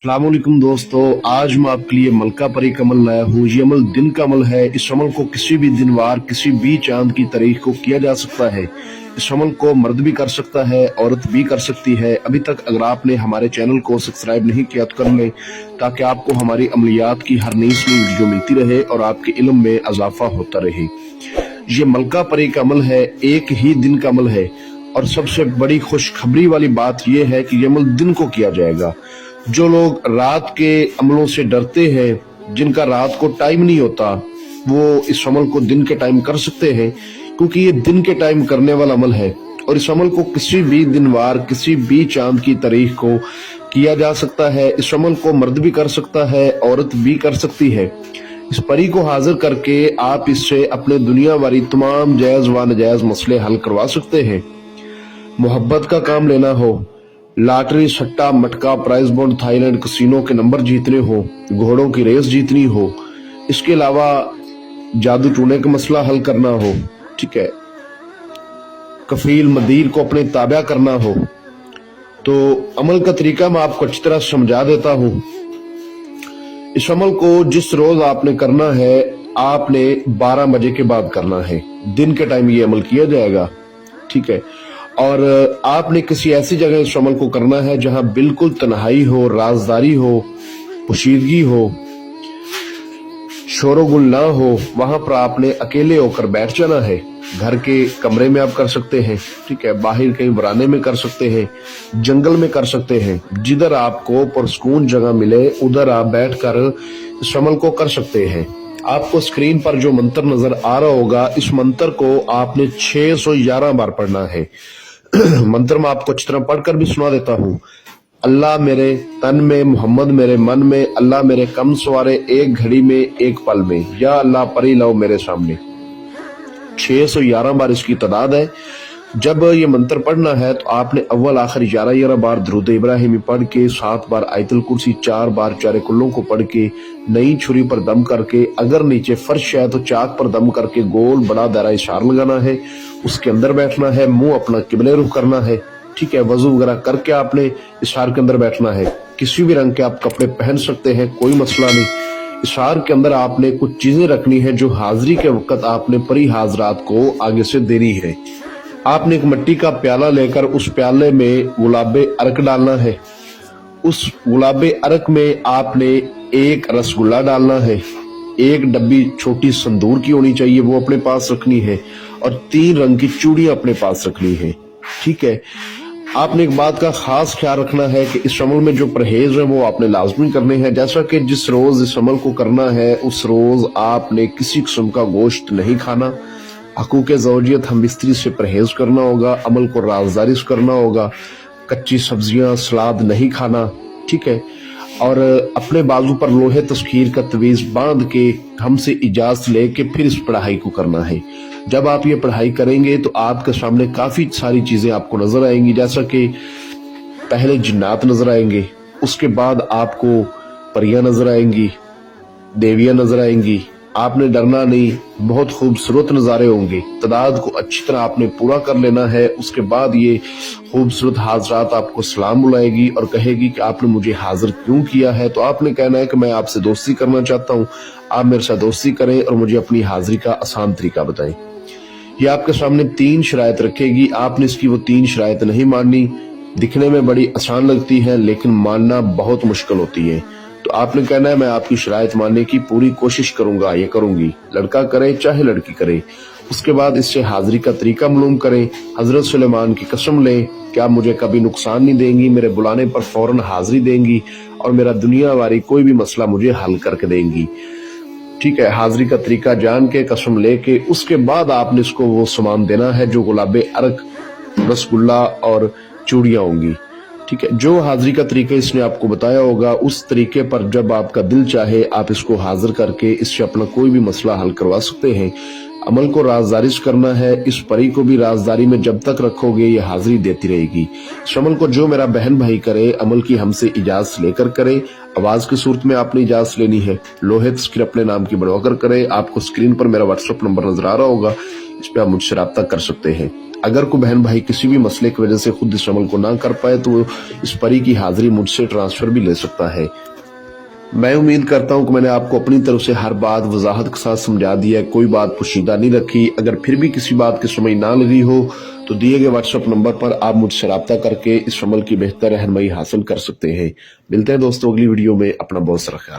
अस्सलामुअलैकुम दोस्तों, आज मैं आपके लिए मलका परी का अमल लाया हूँ। ये अमल दिन का अमल है। इस अमल को किसी भी दिन वार किसी भी चांद की तारीख को किया जा सकता है। इस अमल को मर्द भी कर सकता है, औरत भी कर सकती है। अभी तक अगर आपने हमारे चैनल को सब्सक्राइब नहीं किया तो कर लें, ताकि आपको हमारी अमलियात की हर नई वीडियो मिलती रहे और आपके इल्म में इजाफा होता रहे। ये मलका परी का अमल है, एक ही दिन का अमल है। और सबसे बड़ी खुशखबरी वाली बात यह है कि ये अमल दिन को किया जाएगा। जो लोग रात के अमलों से डरते हैं, जिनका रात को टाइम नहीं होता, वो इस अमल को दिन के टाइम कर सकते हैं, क्योंकि ये दिन के टाइम करने वाला अमल है। और इस अमल को किसी भी दिन वार किसी भी चांद की तारीख को किया जा सकता है। इस अमल को मर्द भी कर सकता है, औरत भी कर सकती है। इस परी को हाजिर करके आप इससे अपने दुनिया वाली तमाम जायज व नाजायज मसले हल करवा सकते हैं। मोहब्बत का काम लेना हो, लॉटरी, सट्टा, मटका, प्राइज बॉन्ड, थाईलैंड कसिनो के नंबर जीतने हो, घोड़ों की रेस जीतनी हो, इसके अलावा जादू टूने का मसला हल करना हो, ठीक है, कफील मदीर को अपने ताबा करना हो, तो अमल का तरीका मैं आपको अच्छी तरह समझा देता हूं। इस अमल को जिस रोज आपने करना है, आपने 12 बजे के बाद करना है। दिन के टाइम ये अमल किया जाएगा, ठीक है। और आपने किसी ऐसी जगह इस अमल को करना है जहां बिल्कुल तन्हाई हो, राजदारी हो, पोशीदगी हो, शोरगुल ना हो। वहां पर आपने अकेले होकर बैठ जाना है। घर के कमरे में आप कर सकते हैं, ठीक है, बाहर कहीं बराने में कर सकते हैं, जंगल में कर सकते हैं। जिधर आपको पुरसकून जगह मिले उधर आप बैठकर इस अमल को कर सकते हैं। आपको स्क्रीन पर जो मंत्र नजर आ रहा होगा, इस मंत्र को आपने 611 बार पढ़ना है। मंत्र मैं आपको अच्छी तरह पढ़कर भी सुना देता हूँ। अल्लाह मेरे तन में, मोहम्मद मेरे मन में, अल्लाह मेरे कम सवारे, एक घड़ी में एक पल में, या अल्लाह परी लाओ मेरे सामने। 611 बार इसकी तादाद है। जब ये मंत्र पढ़ना है तो आपने अव्वल आखिर 11 बार दुरूद इब्राहिमी पढ़ के, 7 बार आयतुल कुर्सी, 4 बार चारे कुल्लों को पढ़ के, नई छुरी पर दम करके, अगर नीचे फर्श है तो चाक पर दम करके गोल बड़ा दायरा इशार लगाना है। उसके अंदर बैठना है, मुंह अपना किबले रुख करना है, ठीक है। वजू वगैरह करके आपने इशार के अंदर बैठना है। किसी भी रंग के आप कपड़े पहन सकते हैं, कोई मसला नहीं। इशार के अंदर आपने कुछ चीजें रखनी है जो हाजिरी के वक्त आपने परी हाजरात को आगे से देनी है। आपने एक मिट्टी का प्याला लेकर उस प्याले में गुलाबे अर्क डालना है। उस गुलाबे अर्क में आपने एक रसगुल्ला डालना है। एक डब्बी छोटी संदूर की होनी चाहिए, वो अपने पास रखनी है। और 3 रंग की चूड़ियां अपने पास रखनी है, ठीक है। आपने एक बात का खास ख्याल रखना है कि इस अमल में जो परहेज है वो आपने लाजमी करने हैं। जैसा कि जिस रोज इस अमल को करना है उस रोज आपने किसी किस्म का गोश्त नहीं खाना। हकूक़े ज़ौजियत हम बिस्तरी से परहेज करना होगा। अमल को राजदारी से करना होगा। कच्ची सब्जियां, सलाद नहीं खाना, ठीक है। और अपने बाजू पर लोहे तस्खीर का तवीज बांध के हमसे इजाजत लेके फिर इस पढ़ाई को करना है। जब आप ये पढ़ाई करेंगे तो आपके सामने काफी सारी चीजें आपको नजर आएंगी। जैसा कि पहले जिन्नात नजर आएंगे, उसके बाद आपको परियां नजर आएंगी, देवियां नजर आएंगी। आपने डरना नहीं, बहुत खूबसूरत नज़ारे होंगे। तादाद को अच्छी तरह आपने पूरा कर लेना है। उसके बाद ये खूबसूरत हाजरात आपको सलाम बुलाएगी और कहेगी कि आपने मुझे हाजिर क्यों किया है। तो आपने कहना है कि मैं आपसे दोस्ती करना चाहता हूँ, आप मेरे साथ दोस्ती करें और मुझे अपनी हाजिरी का आसान तरीका बताएं। ये आपके सामने 3 शराइत रखेगी। आपने इसकी वो 3 शराइत नहीं माननी। दिखने में बड़ी आसान लगती है लेकिन मानना बहुत मुश्किल होती है। तो आपने कहना है मैं आपकी शराइत मानने की पूरी कोशिश करूंगा, ये करूंगी। लड़का करे चाहे लड़की करे। उसके बाद इससे हाजिरी का तरीका मालूम करें। हजरत सुलेमान की कसम लें कि आप मुझे कभी नुकसान नहीं देंगी, मेरे बुलाने पर फौरन हाजिरी देंगी और मेरा दुनिया वाली कोई भी मसला मुझे हल करके देंगी, ठीक है। हाजिरी का तरीका जान के, कसम लेके, उसके बाद आपने इसको वो सामान देना है जो गुलाबे अर्क, रसगुल्ला और चूड़ियां होंगी, ठीक है। जो हाजिरी का तरीका इसने आपको बताया होगा उस तरीके पर जब आपका दिल चाहे आप इसको हाजिर करके इससे अपना कोई भी मसला हल करवा सकते हैं। अमल को राजदारी से करना है। इस परी को भी राजदारी में जब तक रखोगे ये हाजिरी देती रहेगी। इस अमल को जो मेरा बहन भाई करे, अमल की हमसे इजाजत लेकर करे। आवाज की सूरत में आपने इजाजत लेनी है। लोहे तस्कीर अपने नाम की बढ़वाकर करे। आपको स्क्रीन पर मेरा व्हाट्सएप नंबर नजर आ रहा होगा। इस पे आप मुझसे रब्ता कर सकते हैं। अगर कोई बहन भाई किसी भी मसले की वजह से खुद इस अमल को ना कर पाए तो इस परी की हाजिरी मुझसे ट्रांसफर भी ले सकता है। मैं उम्मीद करता हूं कि मैंने आपको अपनी तरफ से हर बात वजाहत के साथ समझा दिया है, कोई बात पोशीदा नहीं रखी। अगर फिर भी किसी बात की समझ ना लगी हो तो दिए गए व्हाट्सएप नंबर पर आप मुझसे रब्ता करके इस अमल की बेहतर रहनुमाई हासिल कर सकते हैं। मिलते हैं दोस्तों अगली वीडियो में, अपना बहुत सारा ख्याल।